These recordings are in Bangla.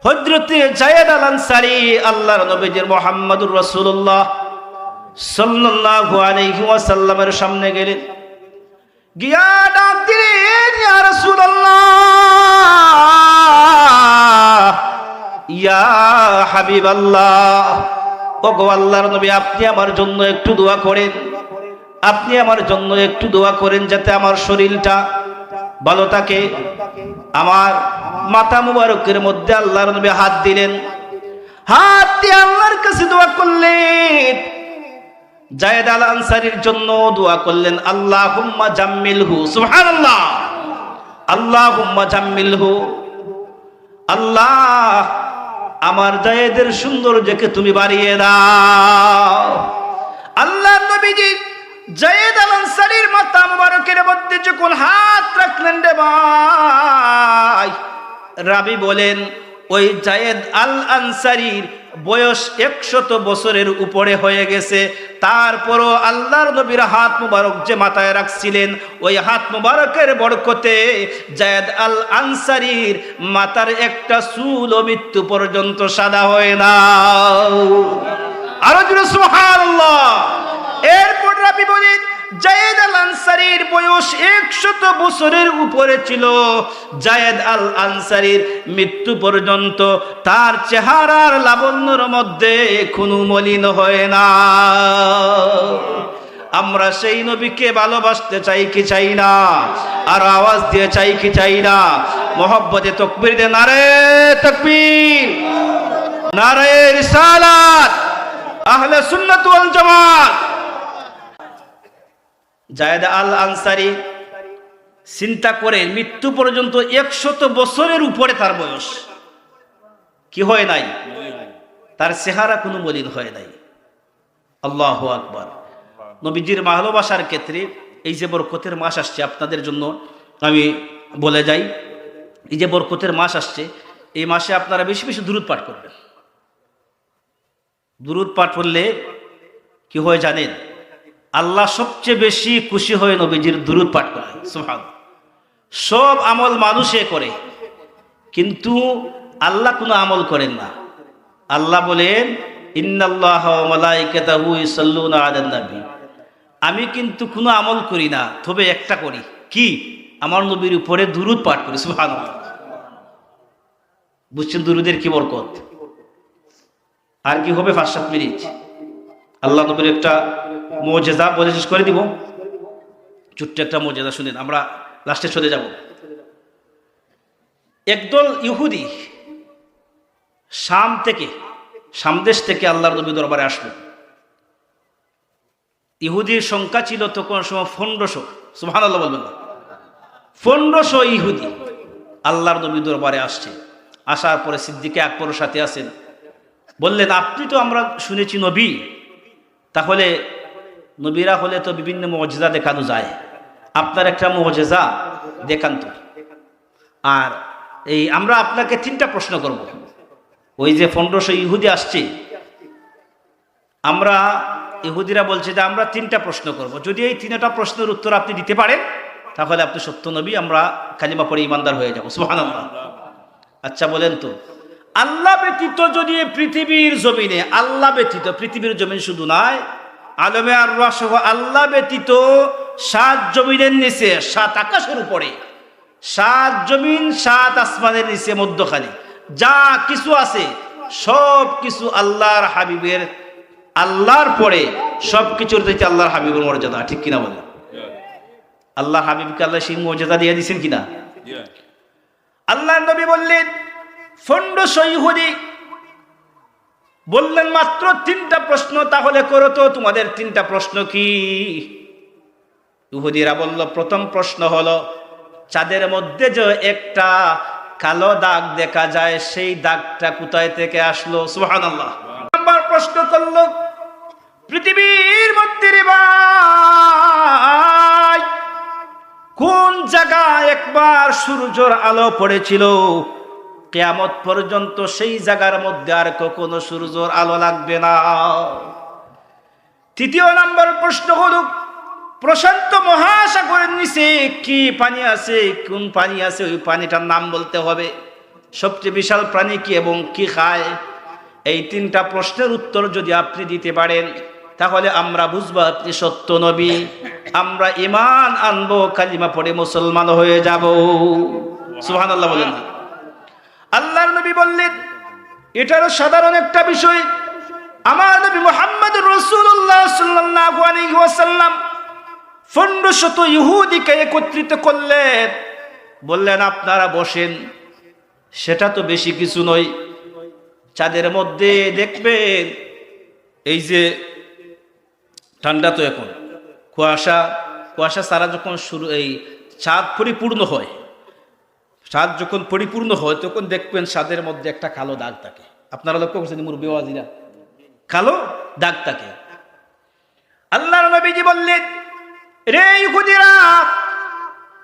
হযরতে যায়েদ আল আনসারী আল্লাহর নবীজির মুহাম্মদুর রাসূলুল্লাহ সাল্লাল্লাহু আলাইহি ওয়াসাল্লামের সামনে গেলেন, গিয়া ডাক দিলেন, ইয়া রাসূলুল্লাহ, ইয়া হাবিবাল্লাহ, ওগো আল্লাহর নবী, আপনি আমার জন্য একটু দোয়া করেন, আপনি আমার জন্য একটু দোয়া করেন যাতে আমার শরীরটা ভালো থাকে। আমার মাথা মুবারকের মধ্যে আল্লাহর নবী হাত দিলেন, হাত দিয়ে আল্লাহর কাছে দোয়া করলেন। যায়েদ আল আনসারীর জন্য দোয়া করলেন, আল্লাহুম্মা জাম্মিলহু, সুবহানাল্লাহ, আল্লাহুম্মা জাম্মিলহু, আল্লাহ আমার যায়েদের সৌন্দর্যকে তুমি বাড়িয়ে দাও। আল্লাহর নবীজি যায়েদ আল আনসারীর মাথা মুবারকের মধ্যে যখন হাত রাখলেন রে ভাই, রাবি বলেন ওই যায়েদ আল আনসারীর বয়স 100 বছরের উপরে হয়ে গেছে, তারপরও আল্লাহর নবীর হাত মুবারক যে মাথায় রাখছিলেন, ওই হাত মুবারকের বরকতে যায়েদ আল আনসারীর মাথার একটা চুলও মৃত্যু পর্যন্ত সাদা হয় না। আরো জোরে সুবহানাল্লাহ। এরপর রাবি বলেন যায়েদ আল আনসারীর বয়স 100 বছরের উপরে ছিল। যায়েদ আল আনসারীর মৃত্যু পর্যন্ত তার চেহারার লাবণ্যর মধ্যে কোনো মলিন হয় না। আমরা সেই নবীকে ভালোবাসতে চাই কি চাই না? আর আওয়াজ দিয়ে চাই কি চাই না? মোহব্বতে তাকবীর দে, নারে তাকবীর, নারে রিসালাত, আহলে সুন্নাত ওয়াল জামাত। যায়েদ আল আনসারী চিন্তা করে মৃত্যু পর্যন্ত 100 বছরের উপরে তার বয়স, কি হয় নাই? তার চেহারা কোনো মলিন হয় নাই। আল্লাহু আকবার। নবীজির ভালোবাসার ক্ষেত্রে এই যে বরকতের মাস আসছে, আপনাদের জন্য আমি বলে যাই, এই যে বরকতের মাস আসছে, এই মাসে আপনারা বেশি বেশি দুরূদ পাঠ করবেন। দুরূদ পাঠ করলে কি হয় জানেন? আল্লাহ সবচেয়ে বেশি খুশি হয়ে নবীজির দুরূদ পাঠ করে। সুবহানাল্লাহ। সব আমল মানুষে করে, কিন্তু আল্লাহ কোনো আমল করেন না। আল্লাহ বলেন, ইন্নাল্লাহা ওয়া মালাইকাতাহু ইউসাল্লুনা আলান নবী, আমি কিন্তু কোনো আমল করি না, তবে একটা করি, কি? আমার নবীর উপরে দুরূদ পাঠ করি। সুবহানাল্লাহ। বুঝছেন দুরূদের কি বরকত? আর কি হবে 5-7 মিনিট, আল্লাহ নবীর একটা মুজিজা বলে শেষ করে দিব। ছোট্ট একটা মুজিজা শুনেন, আমরা লাস্টে চলে যাব। একদল ইহুদি শাম দেশ থেকে আল্লাহর নবী দরবারে আসলো। ইহুদির সংখ্যা ছিল তখন সময় 1500। সুবহানাল্লাহ বলবেন না? 1500 ইহুদি আল্লাহর নবী দরবারে আসছে। আসার পরে সিদ্দিকে আকবরের সাথে আছেন, বললেন, আপনি তো আমরা শুনেছি নবী, তাহলে নবীরা হলে তো বিভিন্ন মুজিজা দেখানো যায়, আপনার একটা মুজিজা দেখান তো। আর এই আমরা আপনাকে 3টা প্রশ্ন করব। ওই যে 1500 ইহুদি আসছে, আমরা ইহুদিরা বলছে যে আমরা 3টা প্রশ্ন করব, যদি এই 3টা প্রশ্নের উত্তর আপনি দিতে পারেন তাহলে আপনি সত্য নবী, আমরা কালিমা পড়ে ঈমানদার হয়ে যাব। সুবহানাল্লাহ। আচ্ছা বলেন তো, আল্লাহ ব্যতীত যদি পৃথিবীর জমিনে, আল্লাহ ব্যতীত পৃথিবীর জমিন শুধু নয়, আলমে আরওয়াহ সহ আল্লাহ ব্যতীত 7 জমিনের নিচে, 7 আকাশের উপরে, 7 জমিন 7 আসমানের নিচে মধ্যখানে যা কিছু আছে সব কিছু আল্লাহর হাবিবের, আল্লাহর পরে সব কিছুর থেকে আল্লাহর হাবিবের মর্যাদা, ঠিক কিনা বলেন? আল্লাহর হাবিবকে আল্লাহ সেই মর্যাদা দিয়ে দিয়েছেন কিনা? আল্লাহর নবী বললেন, 1500 ইহুদি বললেন মাত্র 3টা প্রশ্ন, তাহলে করো তো, তোমাদের 3টা প্রশ্ন কি? ইহুদিরা বলল, প্রথম প্রশ্ন হলো, চাঁদের মধ্যে যে একটা কালো দাগ দেখা যায়, সেই দাগটা কোথায় থেকে আসলো? সুবহানাল্লাহ। নাম্বার প্রশ্ন করলো, পৃথিবীর মধ্যে রে ভাই কোন জায়গায় একবার সূর্যের আলো পড়েছিল, কিয়ামত পর্যন্ত সেই জায়গার মধ্যে আর কখনো সূর্যের আলো লাগবে না। তৃতীয় নাম্বার প্রশ্ন হলো, প্রশান্ত মহাসাগরের নিচে কি পানি আছে, কোন পানি আছে, ওই পানিটার নাম বলতে হবে। সবচেয়ে বিশাল প্রাণী কি এবং কি খায়? এই তিনটা প্রশ্নের উত্তর যদি আপনি দিতে পারেন তাহলে আমরা বুঝবো আপনি সত্য নবী, আমরা ঈমান আনবো, কালিমা পড়ে মুসলমান হয়ে যাব। সুবহানাল্লাহ বলেন। আল্লাহর নবী বললেন এটারও সাধারণ একটা বিষয়। আমার নবী মুহাম্মদুর রাসূলুল্লাহ সাল্লাল্লাহু আলাইহি ওয়াসাল্লাম 1500 ইহুদিকে একত্রিত করলেন, বললেন আপনারা বসেন। সেটা তো বেশি কিছু নয়, চাঁদের মধ্যে দেখবেন এই যে ঠান্ডা তো এখন কুয়াশা সারা যখন শুরু, এই চাঁদ পরিপূর্ণ হয়, চাঁদ যখন পরিপূর্ণ হয় তখন দেখবেন চাঁদের মধ্যে একটা কালো দাগ থাকে। আপনারা লক্ষ্য করছেন মুরব্বি ওয়াজিরা, কালো দাগ থাকে। আল্লাহর নবীজি বললেন রে ইহুদিরা,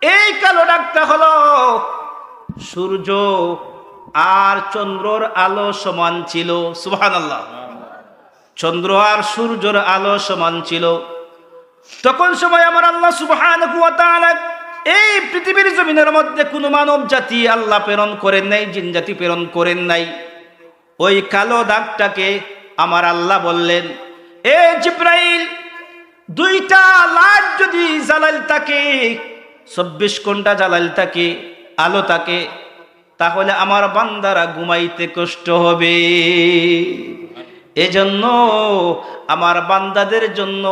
এই কালো দাগটা হলো সূর্য আর চন্দ্রর আলো সমান ছিল। সুবহানাল্লাহ। চন্দ্র আর সূর্যের আলো সমান ছিল। তখন সময় আমার আল্লাহ সুবহানাহু ওয়া তাআলা এই পৃথিবীর জমিনের মধ্যে কোনো মানব জাতি আল্লাহ প্রেরণ করেন নাই, জিন জাতি প্রেরণ করেন নাই। ওই কালো দাগটাকে আমার আল্লাহ বললেন এ জিবরাইল, 2টা লাইট যদি জ্বালাল থাকে, 24 ঘন্টা জ্বালাল থাকে, আলো থাকে, তাহলে আমার বান্দারা ঘুমাইতে কষ্ট হবে। এজন্য আমার বান্দাদের জন্য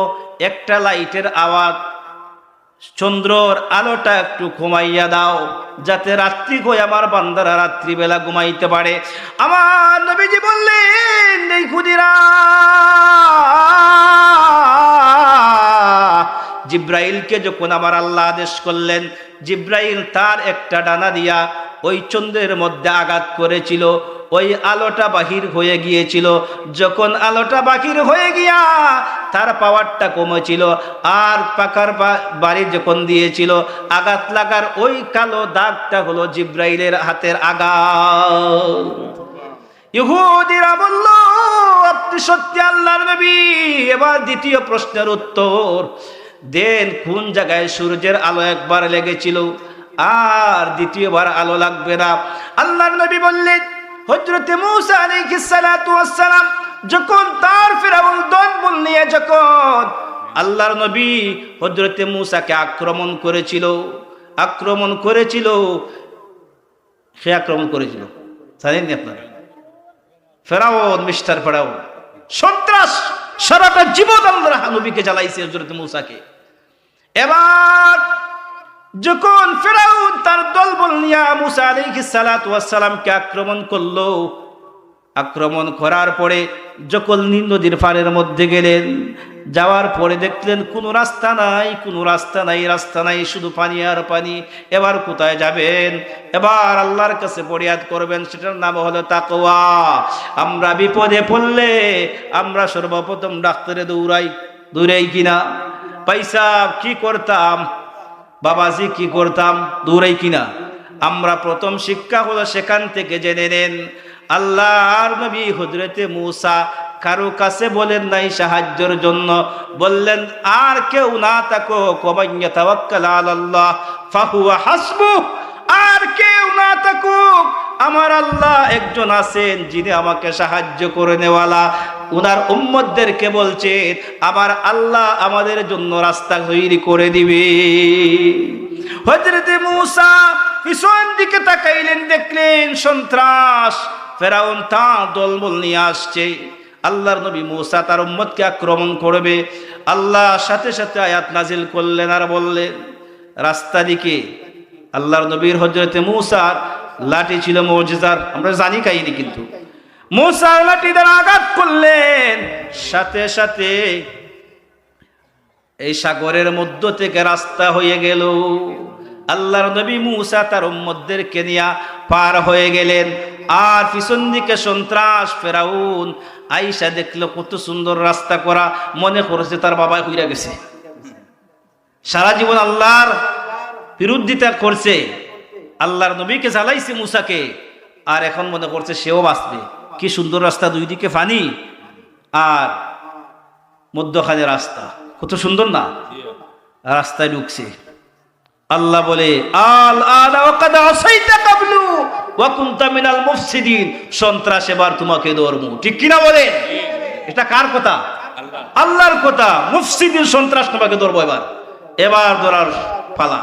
একটা লাইটের আওয়াজ, চন্দ্রর আলোটা একটু কমাইয়া দাও, যাতে রাত্রি হয়ে আমার বান্দারা রাত্রিবেলা ঘুমাইতে পারে। আমার নবীজি বললেন এই খুদিরা, জিব্রাইলকে যখন আমার আল্লাহ আদেশ করলেন, জিব্রাইল তার একটা ডানা দিয়া ওই চন্দ্রের মধ্যে আঘাত করেছিল, ওই আলোটা বাহির হয়ে গিয়েছিল। যখন আলোটা বাহির হয়ে গিয়া তার পাওয়ারটা কমেছিল, আর পাকার বাড়ি যখন দিয়েছিল, আঘাত লাগার ওই কালো দাগটা হলো জিব্রাইলের হাতের আঘাত। ইহুদিরা বলল আপনি সত্যি আল্লাহর নবী। এবার দ্বিতীয় প্রশ্নের উত্তর দেন, কোন জায়গায় সূর্যের আলো একবার লেগেছিল আর দ্বিতীয়বার আলো লাগবে না? আল্লাহর নবী বললেন হযরতে মূসা আলাইহিস সালাতু ওয়াস সালাম যখন তার ফিরাউন দলবল নিয়ে যখন আল্লাহর নবী হযরতে মূসাকে আক্রমণ করেছিল, সে আক্রমণ করেছিল জানেননি আপনারা? ফেরাউন, মিস্টার ফেরাউন, সন্ত্রাস, সারাটা জীবন আল্লাহর নবীকে জ্বালাইছে হযরতে মূসাকে। এবার যখন ফেরাউন তার দলবল নিয়ে মূসা আলাইহিস সালাতু ওয়াস সালামকে আক্রমণ করলো, আক্রমণ করার পরে যখন নদীর পাড়ের মধ্যে গেলেন, যাওয়ার পরে দেখলেন কোনো রাস্তা নাই, শুধু পানি আর পানি। এবার কোথায় যাবেন? এবার আল্লাহর কাছে ফরিয়াদ করবেন, সেটার নাম হলো তাকওয়া। আমরা বিপদে পড়লে আমরা সর্বপ্রথম ডাক্তারে দৌড়াই কিনা? পয়সা কি করতাম, বাবাজি কি করতাম, দৌড়াই কিনা? আমরা প্রথম শিক্ষা হলো সেখান থেকে জেনে নেন। আল্লাহর নবী হযরতে মূসা কারো কাছে বলেন নাই সাহায্যের জন্য, বললেন আর কেউ না থাকো, ওয়ামান তাওয়াক্কাল আলাল্লাহ ফাহুয়া হাসবুহ, আর কেউ না থাকুক, আমার আল্লাহ একজন আছেন যিনি আমাকে সাহায্য করে নেওয়ালা। উনার উম্মতদেরকে বলছেন আমার আল্লাহ আমাদের জন্য রাস্তা তৈরি করে দিবে। হযরতে মূসা পিছন দিকে তাকাইলেন, দেখলেন সন্ত্রাস, ফেরাউন তার দলবল নিয়ে আসছে। আল্লাহর নবী মূসা তার উম্মতকে আক্রমণ করবে। আল্লাহ সাথে সাথে আয়াত নাজিল করলেন আর বললেন রাস্তা দিকে। আল্লাহর নবীর হযরতে মূসার লাঠি ছিল মুজিজার, আমরা জানি কাহিনী, কিন্তু মূসা লাঠি দ্বারা আঘাত করলেন, সাথে সাথে এই সাগরের মধ্য থেকে রাস্তা হয়ে গেল। আল্লাহর নবী মূসা তার উম্মতদেরকে নিয়ে পার হয়ে গেলেন। আর পিছন দিকে সন্ত্রাস ফেরাউন আইসা দেখলো কত সুন্দর রাস্তা করা, মনে করেছে তার বাবা হইয়া গেছে, সারা জীবন আল্লাহর বিরোধিতা করছে, আল্লাহর নবীকে জ্বালাইছে মূসাকে, আর এখন মনে করছে সেও বাঁচবে। কি সুন্দর রাস্তা, দুই দিকে পানি আর মধ্যখানে রাস্তা, কত সুন্দর না? রাস্তায় ঢুকছে। আল্লাহ বলে আল আনা ওয়াকাদ আসাইতা কাবলু, ওয়া কুনতা মিনাল মুফসিদিন, সন্ত্রাস এবার তোমাকে ধরবো। ঠিক কিনা বলেন? এটা কার কথা? আল্লাহর কথা। মুফসিদিন, সন্ত্রাস তোমাকে ধরবো এবার ধরার পালা।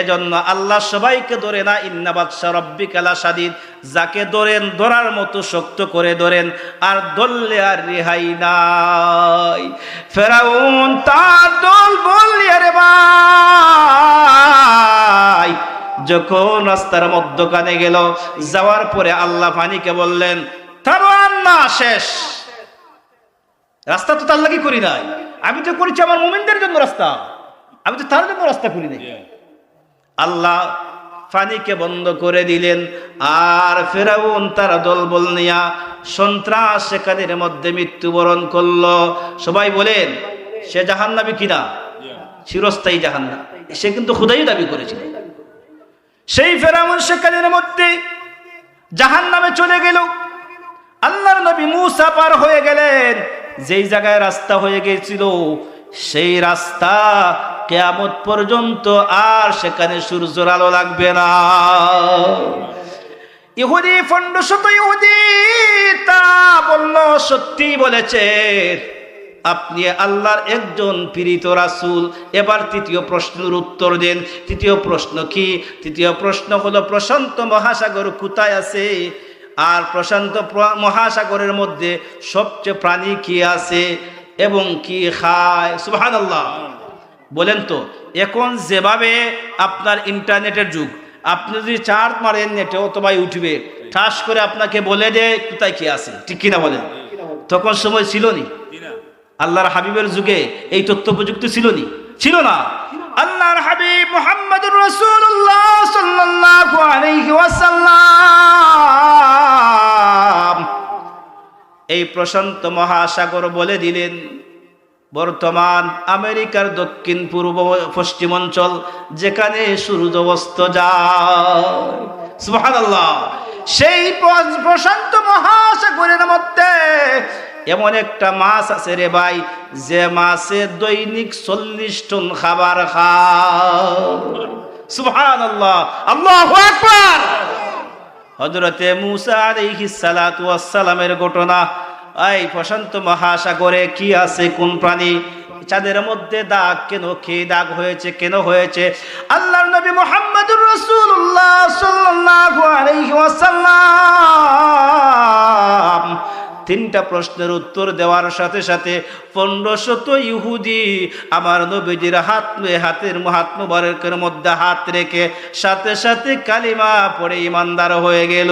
এজন্য আল্লাহ সবাইকে ধরে না, ইন্না বাতশা রাব্বিকা লাশাদীদ, যাকে ধরেন ধরার মতো শক্ত করে ধরেন, আর ধরলে আর রেহাই নাই। ফেরাউন তার দল বললি, আরে ভাই, যখন রাস্তার মধ্যখানে গেল, যাওয়ার পরে আল্লাহ পানিকে বললেন থামান না, শেষ। রাস্তা তো তার লাগি করি নাই, আমি তো করেছি আমার মুমিনদের জন্য রাস্তা, আমি তো তার জন্য রাস্তা করি নাই। আল্লাহ পানিকে বন্ধ করে দিলেন, আর ফেরাউন তার দলবল নিয়া সন্ত্রাস সেখানের মধ্যে মৃত্যুবরণ করলো। সবাই বলেন সে জাহান্নামী কিনা? চিরস্থায়ী জাহান্নাম। সে কিন্তু খুদাই দাবি করেছিল। সেই ফেরাউন সেখানের মধ্যে জাহান্নামে চলে গেল। আল্লাহর নবী মুসা পার হয়ে গেলেন। যেই জায়গায় রাস্তা হয়ে গিয়েছিল, সেই রাস্তা কিয়ামত পর্যন্ত আর সেখানে সূর্যের আলো লাগবে না। ইহুদি ফন্ডশত ইহুদি তা বলল, সত্যি বলেছে, আপনি আল্লাহর একজন প্রেরিত রাসূল। এবার তৃতীয় প্রশ্নের উত্তর দেন। তৃতীয় প্রশ্ন কি? তৃতীয় প্রশ্ন হলো প্রশান্ত মহাসাগর কোথায় আছে, আর প্রশান্ত মহাসাগরের মধ্যে সবচেয়ে প্রাণী কি আছে এবং কি খায়? সুবহানাল্লাহ। বলেন তো, এখন যেভাবে আপনার ইন্টারনেটের যুগ, আপনি যদি চার্জ মারেন নেটে অথবা ইউটিউবে, ঠাস করে আপনাকে বলে দেয় কোথায় কি আছে। ঠিক কিনা বলেন? তখন সময় ছিল নি? আল্লাহর হাবিবের যুগে এই তথ্য প্রযুক্তি ছিল নি? ছিল না। আল্লাহর হাবিব মুহাম্মদুর রাসূলুল্লাহ সাল্লাল্লাহু আলাইহি ওয়াসাল্লাম এই প্রশান্ত মহাসাগর বলে দিলেন। বর্তমান আমেরিকার দক্ষিণ পূর্ব পশ্চিম অঞ্চল, যেখানে সূর্য অস্ত যায়, সুবহানাল্লাহ, সেই প্রশান্ত মহাসাগরের মধ্যে এমন একটা মাছ আছে রে ভাই, যে মাছে দৈনিক 40 টন খাবার খায়। সুবহানাল্লাহ, আল্লাহু আকবার। হযরতে মুসা আলাইহিস সালাতু ওয়াস সালামের ঘটনা। এই প্রশান্ত মহাসাগরে কি আছে, কোন প্রাণী? চাঁদের মধ্যে দাগ কেন? খেয়ে দাগ হয়েছে কেন হয়েছে? আল্লাহর নবী মুহাম্মদুর রাসূলুল্লাহ সাল্লাল্লাহু আলাইহি ওয়াসাল্লাম তিনটা প্রশ্নের উত্তর দেওয়ার সাথে সাথে 1500 ইহুদি আমার নবীজির হাতের মুবারকের মধ্যে হাত রেখে সাথে সাথে কালিমা পড়ে ঈমানদার হয়ে গেল।